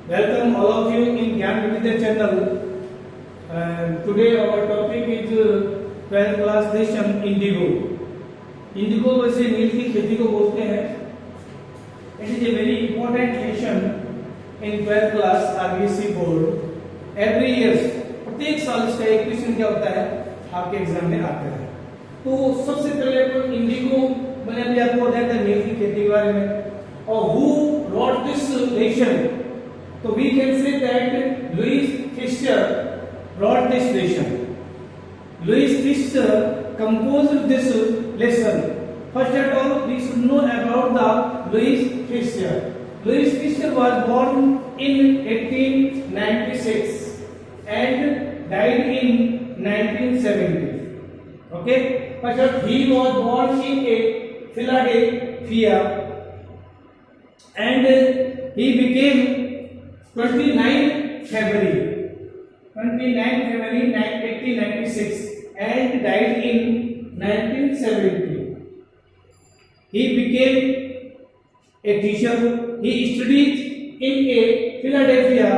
Welcome all of you in Gyan Vidya channel. And today our topic is 12th class lesson Indigo. Indigo वैसे नील की खेती को बोलते हैं. It is a very important lesson in 12th class RBC board. Every year प्रत्येक साल इसका एक क्वेश्चन क्या होता है आपके एग्जाम में आता है. तो सबसे पहले अपन इंडिगो मैंने अभी आपको बताया था नील की खेती के बारे में. और who wrote this lesson? So we can say that Louis Fisher wrote this lesson. Louis Fisher composed this lesson. First of all, we should know about the Louis Fisher. Louis Fisher was born in 1896 and died in 1970. Okay. First of all, he was born in Philadelphia and he became 29 February 1896 and died in 1970. He became a teacher. He studied in a Philadelphia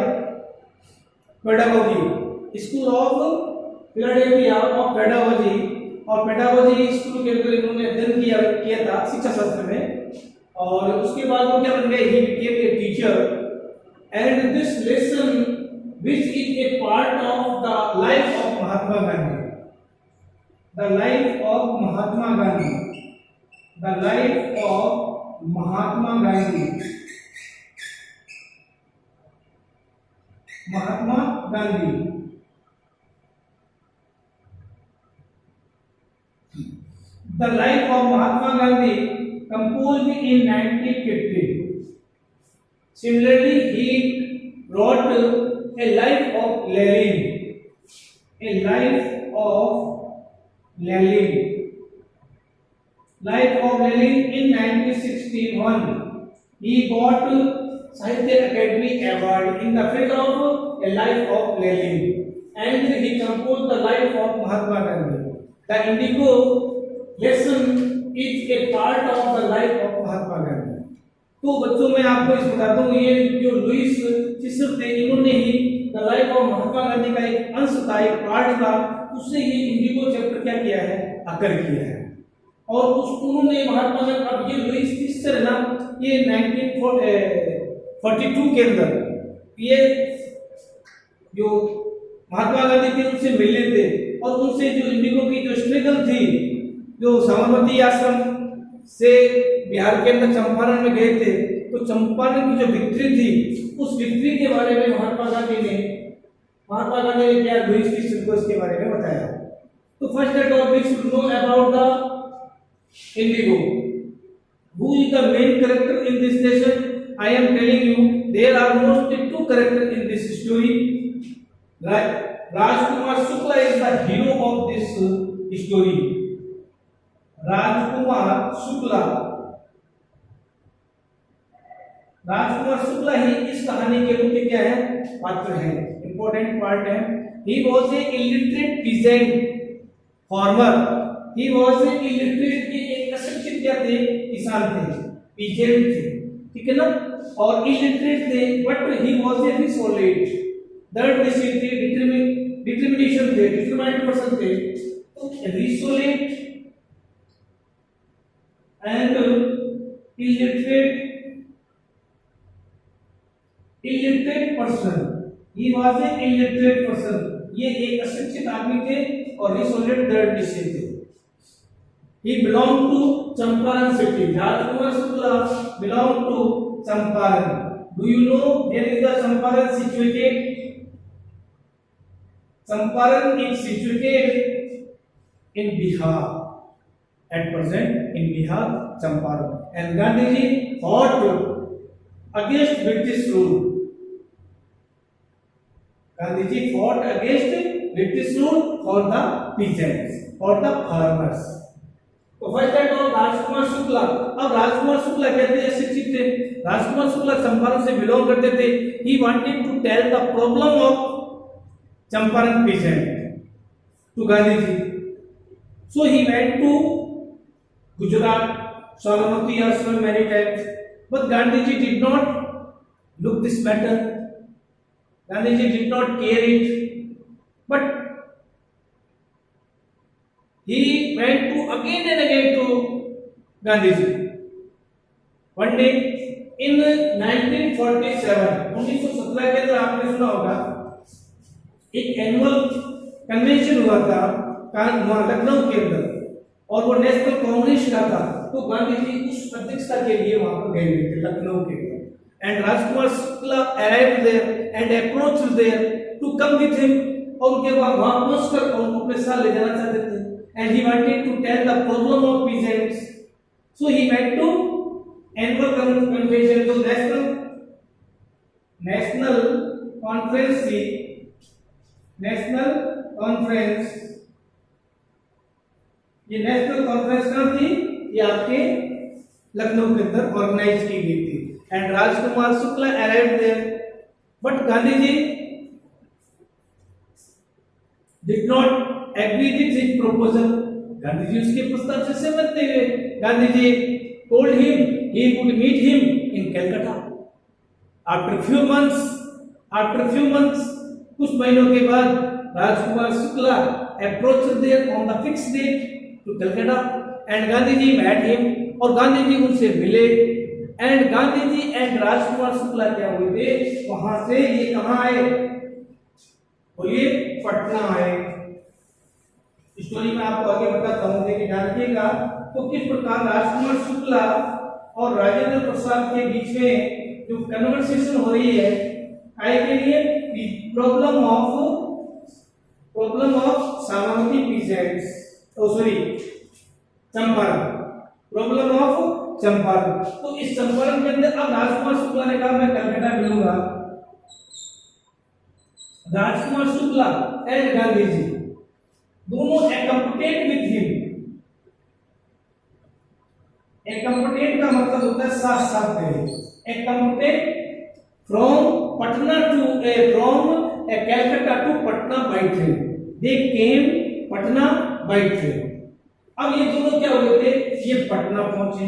pedagogy school of Philadelphia of pedagogy और pedagogy school के अंदर इन्होंने अध्ययन किया था शिक्षा शास्त्र में. और उसके बाद वो क्या बन गए? He became a teacher. And this lesson, which is a part of the life of Mahatma Gandhi, the life of Mahatma Gandhi, the life of Mahatma Gandhi, Mahatma Gandhi. The life of Mahatma Gandhi composed in 1950. Similarly, he wrote a life of Lenin. A life of Lenin. Life of Lenin in 1961. He got Sahitya Academy Award in the field of a life of Lenin. And he composed the life of Mahatma Gandhi. The Indigo lesson is a part of the life of Mahatma Gandhi. तो बच्चों मैं आपको इस बताता हूँ ये जो Lewis Fisher थे इन्होंने ही the life of Mahatma Gandhi का एक अंश था, एक पार्ट था, उससे ये इंडिगो चैप्टर क्या किया है, आकर किया है. और उन्होंने महात्मा गांधी, अब ये लुईस फिशर है ना, ये 1942 के अंदर ये जो महात्मा गांधी थे उनसे मिलने थे और उनसे जो इंडिगो की जो स्ट्रगल थी, जो साबरमती आश्रम से बिहार के अंदर चंपारण में गए थे, तो चंपारण की जो विक्ट्री थी उस विक्ट्री के बारे में महात्मा गांधी ने क्या लुईस फिशर को इसके बारे में बताया. तो first at all we should know about the Indigo. Who is the main character in this lesson? I am telling you there are mostly two character in this story. Rajkumar Shukla is the hero of this story. Rajkumar Shukla ही इस कहानी के मुख्य क्या है, पात्र है, important part है. He was a illiterate peasant farmer. He was a illiterate के एक अशिक्षित क्या थे, किसान थे, पीजेंट थे, ठीक है ना, और इलिटरेट थे, बट ही वॉज ए रिसोलेट. दर्द थे, डिटर्मिनेशन थे, डिटरमाइंड पर्सन थे. तो रिसोलेट and illiterate person. He was an illiterate person. ये एक अशिक्षित आदमी थे और रिसोलेट दर्द विषय थे. He belonged to Champaran city. Rajkumar Shukla belonged to Champaran. Do you know where is the Champaran situated? Champaran is situated in Bihar. At present in Bihar, Champaran. And Gandhiji fought against British rule. Gandhiji fought against British rule for the peasants, for the farmers. तो first time और राजकुमार शुक्ला. अब राजकुमार शुक्ला कहते हैं शिक्षित थे. राजकुमार शुक्ला चंपारण से belong करते थे. He wanted to tell the problem of Champaran peasant to Gandhiji. So he went to Gujarat, Sabarmati Ashram many times, but Gandhiji did not look this matter. Gandhiji did not care it, but he went to again and again to Gandhiji. One day in 1947, 1917 के अंदर आपने सुना होगा एक annual convention हुआ था लखनऊ के अंदर, और वो नेशनल कांग्रेस का था। तो गांधी जी उस अध्यक्षता के लिए वहां पर गए हुए थे लखनऊ के अंदर, and Rajkumar Shukla arrived there and approached there to come with him, और उनके वहां पहुंचकर उनको अपने साथ ले जाना चाहते थे, and he wanted to tell the problem of peasants, so he went to annual convention, जो नेशनल कॉन्फ्रेंस थी, नेशनल कॉन्फ्रेंस, ये नेशनल कॉन्फ्रेंस कहाँ थी, ये आपके लखनऊ के अंदर ऑर्गेनाइज की गई थी, and Rajkumar Shukla arrived there, but Gandhi ji did not agree with his proposal, Gandhi ji उसके प्रस्ताव से सहमत नहीं हुए। Gandhi ji told him he would meet him in Calcutta. After few months, कुछ महीनों के बाद Rajkumar Shukla approached there on the fixed date to Calcutta, and Gandhi ji met him, और गांधी जी उनसे मिले, and गांधी जी and राजकुमार शुक्ला क्या हुए थे, वहां से ये कहां आए, बोलिए पटना आए। स्टोरी में आपको आगे बताता हूं, देखिए जानिएगा तो किस प्रकार राजकुमार शुक्ला और राजेंद्र प्रसाद के बीच में जो कन्वर्सेशन हो रही है, काय के लिए, problem of Sabarmati peasants, Champaran, problem of Champaran. तो इस चंपारण के अंदर अब राजकुमार शुक्ला ने कहा मैं कलकत्ता मिलूंगा। राजकुमार शुक्ला एंड गांधी जी दोनों एक्कम्पटेड विद हिम। एक्कम्पटेड का मतलब होता है साथ साथ गए। Accompanied from Patna to from Calcutta to Patna by train, they came Patna by train. अब ये दोनों क्या हुए थे, ये पटना पहुंचे।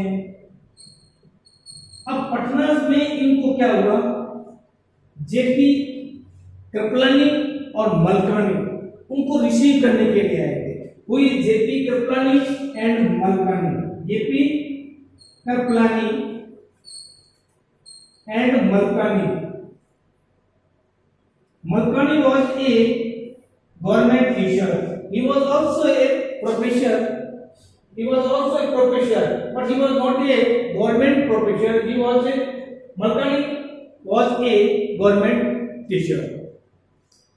अब पटना में इनको क्या हुआ, जेपी कृपलानी और मलकानी उनको रिसीव करने के लिए आए थे। हुई JP Kripalani and Malkani, JP Kripalani and Malkani. Malkani was a government teacher. He was also a professor. But he was not a government professor. Malkani was a government teacher.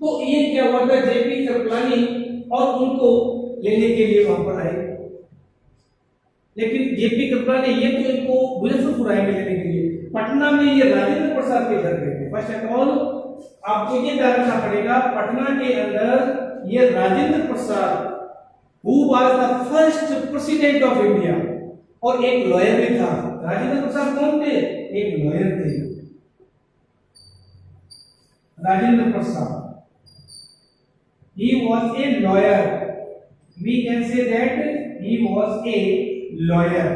तो ये क्या हुआ था, जेपी कृपलानी और उनको लेने के लिए वहां पर आए, लेकिन जेपी कृपलानी ये तो इनको मुजफ्फरपुर आएंगे लेने के लिए, पटना में ये राजेंद्र प्रसाद के घर गए थे। फर्स्ट ऑफ ऑल आपको ये जानना पड़ेगा, पटना के अंदर ये Rajendra Prasad who was the first president of India और एक लॉयर भी था। राजेंद्र प्रसाद कौन थे, एक लॉयर थे। Rajendra Prasad he was a lawyer, we can say that he was a lawyer,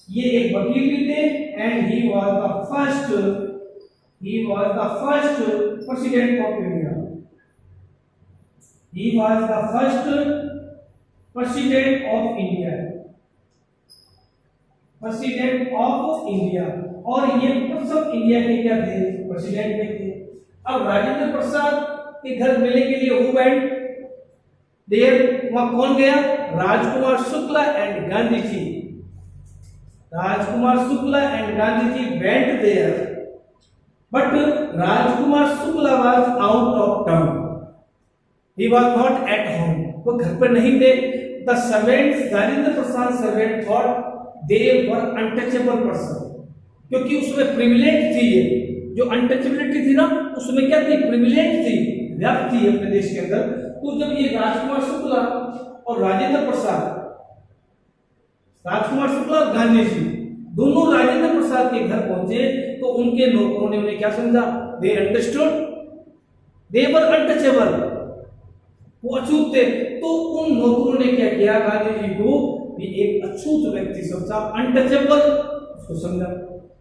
ये एक वकील भी थे, and he was the first president of India. He was the first president of India. और ये सब इंडिया के क्या थे, प्रेसिडेंट में थे। अब राजेंद्र प्रसाद के घर मिलने के लिए हु वेंट देयर, वहां कौन गया, Rajkumar Shukla and Gandhi ji. Rajkumar Shukla and Gandhi ji went there, but Rajkumar Shukla was out of town, he was not at home, वो घर पर नहीं थे। The servants, Rajendra Prasad servant thought they were untouchable person, क्योंकि उसमें प्रिविलेज थी, ये जो अनटचेबिलिटी थी ना उसमें क्या थी, प्रिविलेज थी, व्याप्त थी अपने देश के अंदर। तो जब ये राजकुमार शुक्ला और राजेंद्र प्रसाद, राजकुमार शुक्ला और गांधी जी दोनों राजेंद्र प्रसाद के घर पहुंचे, तो उनके नौकरों ने उन्हें क्या समझा, they understood they were untouchable, वो अछूत थे। तो उन नौकरों ने क्या किया, गांधी जी को भी एक अछूत व्यक्ति समझा, अनटचेबल उसको समझा,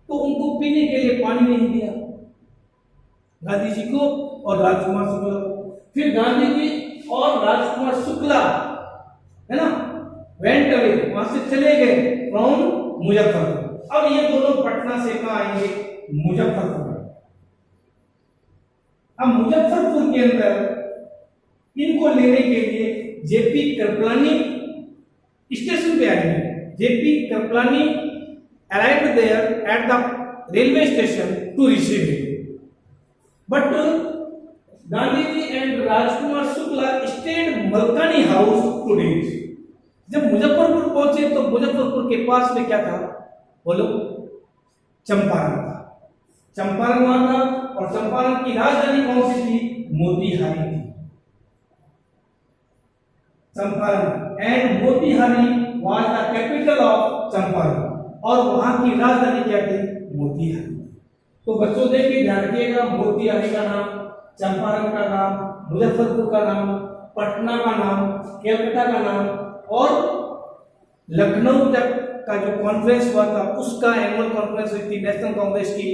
तो उनको पीने के लिए पानी नहीं दिया। गांधी जी को और राजकुमार शुक्ला को। फिर गांधी जी और राजकुमार शुक्ला है ना वेंट अवे, वहां से चले गए फ्रॉम मुजफ्फरपुर। अब ये दोनों पटना से कहाँ आएंगे? मुजफ्फरपुर। अब मुजफ्फरपुर के अंदर इनको लेने के लिए जेपी कृपलानी स्टेशन पे आएंगे। JP Kripalani arrived there at the railway station to receive him. But Gandhi ji and Rajkumar Shukla stayed Malkani house 2 days. जब मुजफ्फरपुर पहुंचे तो मुजफ्फरपुर के पास में क्या था? बोलो, चंपारण था। चंपारण वहां था और चंपारण की राजधानी कौन सी थी? मोतीहारी थी। Champaran and Motihari was the capital of Champaran, और वहां की राजधानी क्या थी? मोतीहारी। तो बच्चों देखिए, ध्यान रखिएगा, मोतीहारी का नाम, चंपारण का नाम, मुजफ्फरपुर का नाम, पटना का नाम, कलकत्ता का नाम, और लखनऊ तक का जो कॉन्फ्रेंस हुआ था उसका एनुअल कॉन्फ्रेंस हुई थी नेशनल कांग्रेस की,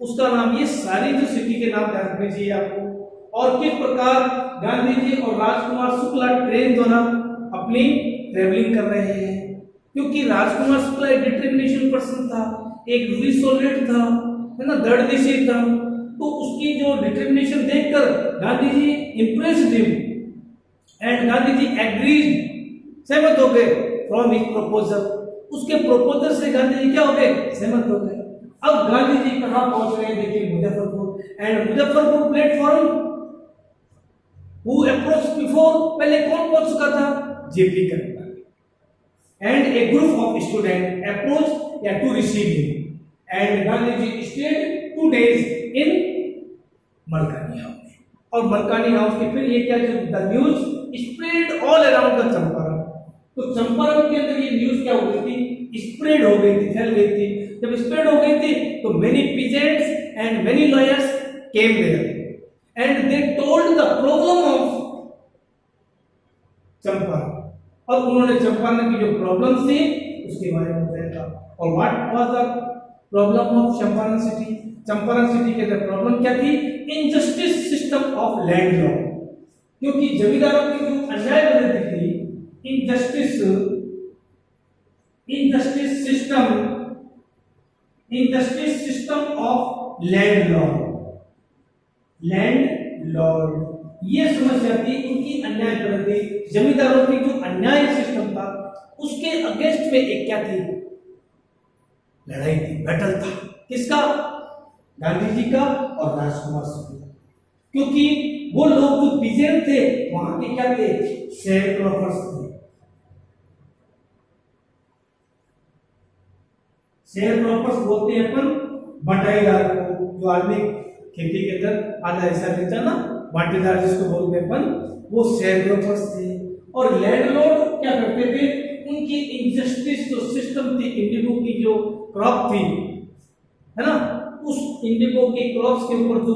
उसका नाम, ये सारी जो सिटी के नाम ध्यान रखने चाहिए आपको। और किस प्रकार गांधी जी और राजकुमार शुक्ला ट्रेन द्वारा अपनी ट्रेवलिंग कर रहे हैं, क्योंकि राजकुमार शुक्ला एक डिटरमिनेशन पर्सन था, एक रिसोल्यूट था, है ना, दृढ़निश्चयी था। तो उसकी जो डिटरमिनेशन देखकर Gandhi ji impressed him and Gandhi ji agreed, सहमत हो गए फ्रॉम हिज प्रपोजल। उसके प्रपोजल से गांधी जी क्या हो गए? सहमत हो गए। अब गांधी जी कहां पहुंच रहे हैं? देखिए, Muzaffarpur. And Muzaffarpur platform who approach before, पहले कौन पहुंच चुका था? JP Kripalani. And a group of student approach या to receive him, and Gandhi ji stayed 2 days in Malkani house. और मलकानी हाउस के फिर ये क्या, the news spread all around the Champaran. तो चंपारण के अंदर ये न्यूज क्या हो गई थी? स्प्रेड हो गई थी, फैल गई थी। जब स्प्रेड हो गई थी तो many peasants and many lawyers came there and they told the problem of Champaran, और उन्होंने चंपारण की जो प्रॉब्लम्स थी उसके बारे में बताया। और what was the problem of Champaran city? Champaran city के अंदर प्रॉब्लम क्या थी? Injustice system of land law, क्योंकि जमींदारों की जो अन्याय पद्धति थी, injustice system of land Lord, ये समस्या थी उनकी अन्याय पद्धति, जमींदारों की जो अन्याय सिस्टम था उसके अगेंस्ट में एक क्या थी? लड़ाई थी, बैटल था। किसका? गांधी जी का और राजकुमार शुक्ला, क्योंकि वो लोग जो पीजेंट थे वहां के क्या थे? शेयरक्रॉपर्स थे। शेयरक्रॉपर्स बोलते हैं अपन बटाईदार को, जो आदमी खेती के अंदर आधा हिस्सा देता ना, बांटेदार जिसको बोलते हैं अपन, वो शेयरक्रॉपर्स थे। और लैंडलॉर्ड क्या करते थे? उनकी इनजस्टिस जो सिस्टम थी, इंडिगो की जो क्रॉप थी, है ना, उस इंडिगो के क्रॉप्स के ऊपर जो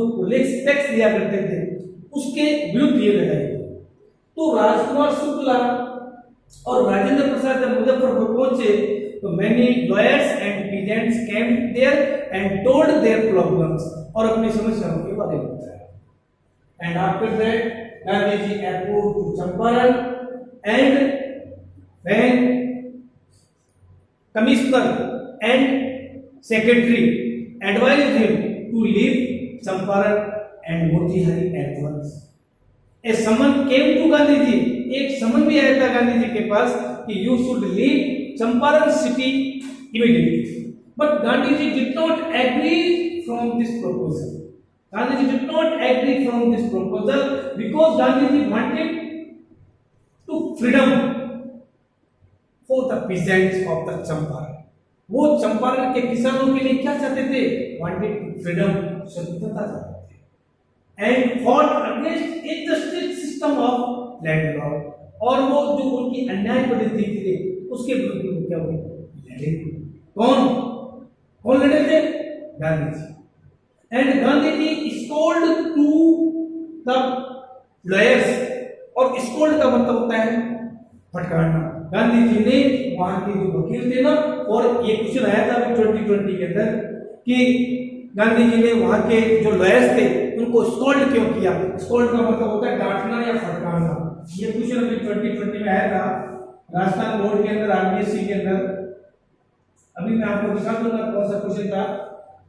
टैक्स दिया करते थे उसके विरुद्ध ये लगाए। तो राजकुमार शुक्ला और राजेंद्र प्रसाद जब मुजफ्फरपुर पहुंचे तो many lawyers and peasants came there and told their problems, और अपनी समस्याओं के बारे में बताया। And after that Gandhi ji approached to Champaran and when commissioner and secretary advised him to leave Champaran and Motihari at once. A summon came to Gandhi ji. एक समन भी आया था गांधी जी के पास कि you should leave Champaran city immediately. But Gandhi ji did not agree from this proposal. Gandhi ji did not agree from this proposal because Gandhi ji wanted to freedom for the peasants of the Champaran. वो चंपारण के किसानों के लिए क्या चाहते थे? Wanted freedom, स्वतंत्रता चाहते थे। And fought against injustice system of land law, और वो जो उनकी अन्याय पद्धति थी उसके विरुद्ध में क्या हुए? लड़े। कौन लड़े थे? Gandhi ji. And Gandhi ji scold to the lawyers, और स्कोल्ड का मतलब होता है फटकारना। गांधी जी ने वहां के जो वकील थे ना, और ये क्वेश्चन आया था 2020 के अंदर कि गांधी जी ने वहां के जो लॉयर्स थे उनको स्कोल्ड क्यों किया? स्कोल्ड का मतलब होता है डांटना या फटकारना। ये क्वेश्चन अभी 2020 में आया था राजस्थान बोर्ड के अंदर, आरबीएससी के अंदर। अभी मैं आपको दिखा दूंगा कौन सा क्वेश्चन था।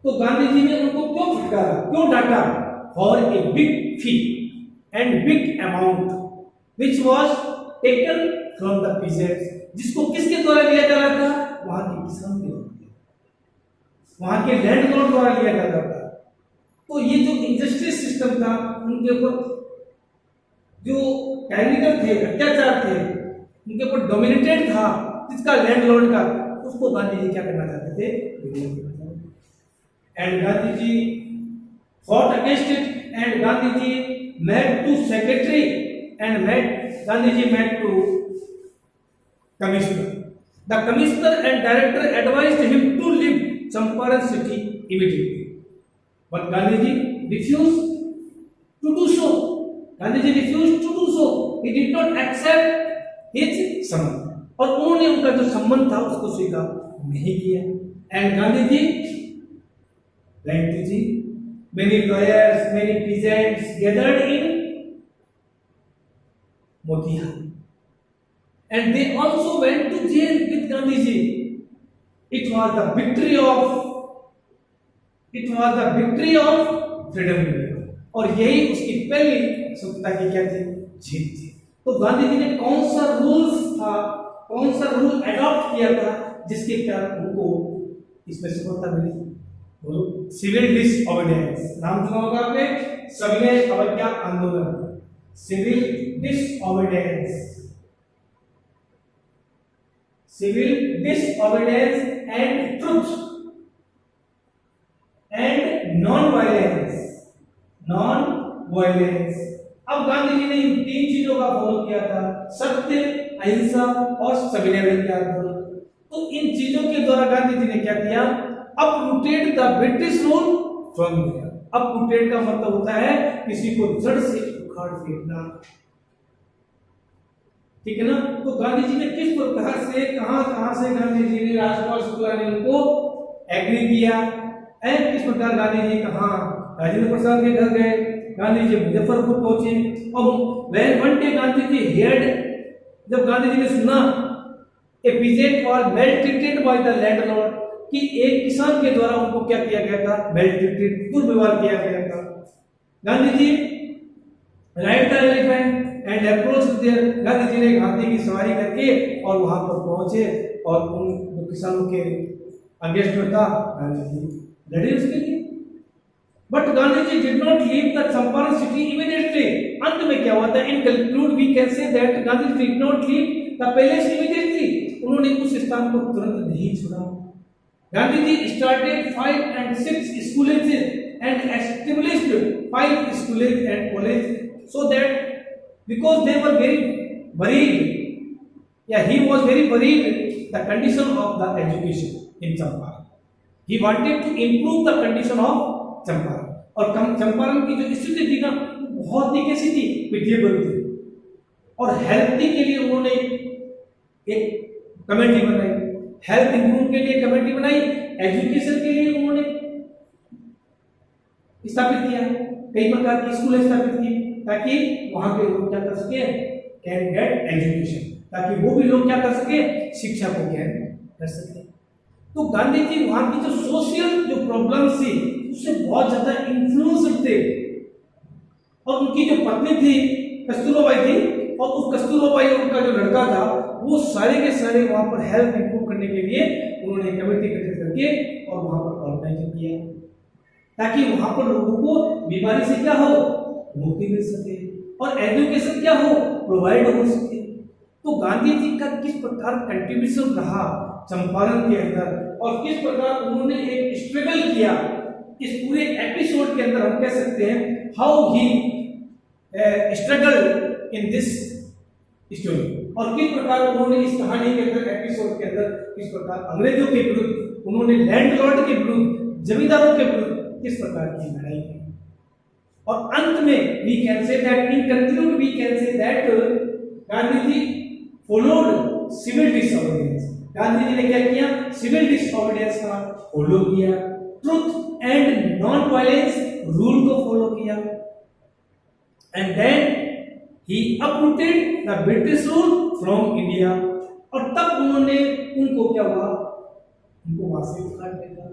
तो गांधी जी ने उनको क्यों फटकारा, क्यों डांटा? For a big fee and big amount which was taken from the peasants, जिसको किसके द्वारा लिया जा रहा था? वहां के किसान के द्वारा, वहां के लैंडलॉर्ड द्वारा लिया जा रहा था। तो ये जो इंजस्टिस सिस्टम था, उनके ऊपर जो टाइरिकल थे, अत्याचार थे, उनके ऊपर डोमिनेटेड था जिसका लैंडलॉर्ड का, उसको गांधी जी क्या करना चाहते थे? And Gandhi ji fought against it, and Gandhi ji met to secretary and Gandhi ji met to commissioner. The commissioner and director advised him to leave Champaran city immediately, but Gandhi ji refused to do so. Gandhi ji refused to do so. He did not accept his summons, और उन्होंने उनका जो सम्मन था उसको स्वीकार नहीं किया। And Gandhi ji went to jail. Many lawyers, many peasants gathered in Motihari, and they also went to jail with Gandhiji. It was the victory of freedom movement, और यही उसकी पहली स्वतंत्रता की क्या थी? जीत थी। तो गांधी जी ने कौन सा रूल एडॉप्ट किया था जिसके कारण उनको इसमें सफलता मिली? Civil disobedience. नाम सुना होगा आपने, सविनय अवज्ञा आंदोलन, civil disobedience and truth and non violence. अब गांधी जी ने इन 3 चीजों का फॉलो किया था, सत्य, अहिंसा और सविनय अवज्ञा आंदोलन। तो इन चीजों के द्वारा गांधी जी ने क्या किया? uprooted the British rule from there. uprooted का मतलब होता है किसी को जड़ से उखाड़ फेंकना, ठीक है ना? तो गांधी जी ने किस प्रकार से, कहां से गांधी जी ने, राजकुमार शुक्ला ने उनको एग्री किया, एंड किस प्रकार गांधी जी कहां? राजेंद्र प्रसाद के घर गए, गांधी जी मुजफ्फरपुर पहुंचे, और when one day Gandhi ji heard, जब गांधी जी ने सुना a peasant was maltreated by the landlord, कि एक किसान के द्वारा उनको क्या किया गया था? मेल्ट्रीटेड, दुर्व्यवहार किया गया था। Gandhi ji ride the elephant and approach there, Gandhi ji ने हाथी की सवारी करके और वहां पर पहुंचे, और उन जो किसानों के अगेंस्ट में था, गांधी जी लड़े उसके लिए। But Gandhi ji did not leave the Champaran city immediately. अंत में क्या हुआ था? In conclude we can say that Gandhi ji did not leave the palace immediately. उन्होंने उस स्थान को तुरंत नहीं छोड़ा। Gandhi ji started 5 and 6 schools and established 5 schools and colleges, so that because they were very worried, he was very worried the condition of the education in Champaran. He wanted to improve the condition of Champaran. और चंपारण की जो स्थिति थी ना, बहुत ही कैसी थी? Pitiable थी। और हेल्थी के लिए उन्होंने एक कमेटी बनाई, हेल्थ इंप्रूव के लिए कमेटी बनाई, एजुकेशन के लिए उन्होंने स्थापित किया, कई प्रकार की स्कूल स्थापित की, ताकि वहां के लोग क्या कर सके? कैन गेट एजुकेशन, ताकि वो भी लोग क्या कर सके? शिक्षा को ज्ञान कर सके। तो गांधी जी वहां की जो सोशल जो प्रॉब्लम्स थी उससे बहुत ज्यादा इन्फ्लुएंस थे, और उनकी जो पत्नी थी कस्तूरबाई थी, और उस कस्तूरबाई और उनका जो लड़का था, वो सारे के सारे वहां पर हेल्थ इंप्रूव करने के लिए उन्होंने कमेटी गठित करके और वहां पर ऑर्गेनाइज किया, ताकि वहां पर लोगों को बीमारी से क्या हो? मुक्ति मिल सके, और एजुकेशन क्या हो? प्रोवाइड हो सके। तो गांधी जी का किस प्रकार कंट्रीब्यूशन रहा चंपारण के अंदर, और किस प्रकार उन्होंने एक स्ट्रगल किया, इस पूरे एपिसोड के अंदर हम कह सकते हैं how he struggle in this story, और किस प्रकार उन्होंने इस कहानी के अंदर, एपिसोड के अंदर, किस प्रकार अंग्रेजों के विरुद्ध, उन्होंने लैंडलॉर्ड के विरुद्ध, जमींदारों के विरुद्ध किस प्रकार की लड़ाई की। और अंत में we can say that, in conclude we can say that Gandhi ji followed civil disobedience. Gandhi ji ने क्या किया? सिविल डिसओबीडियंस का फॉलो किया। Truth and non violence rule को फॉलो किया, and then he uprooted the British rule from India, और तब उन्होंने उनको क्या हुआ, उनको वहां से उखाड़ दिया।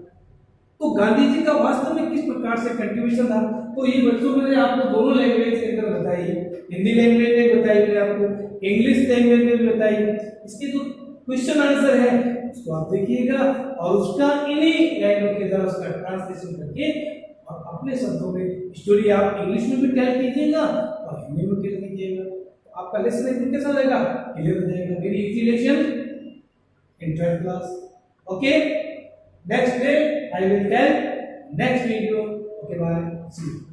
तो गांधी जी का वास्तव में किस प्रकार से कंट्रीब्यूशन था, तो ये बच्चों मैंने आपको दोनों लैंग्वेज के अंदर बताई, हिंदी लैंग्वेज में बताई, मैंने आपको इंग्लिश लैंग्वेज में भी बताई। इसके जो क्वेश्चन आंसर है उसको आप देखिएगा और उसका इन्हीं लैंग्वेज के द्वारा उसका ट्रांसलेशन करके और अपने शब्दों में स्टोरी आप इंग्लिश में भी टेल कीजिएगा और हिंदी में टेल कीजिएगा, तो आपका लेसन एकदम कैसा रहेगा, क्लियर हो जाएगा। Very easy lesson in 12th class. Okay, next day I will tell next video. Okay, bye, see you.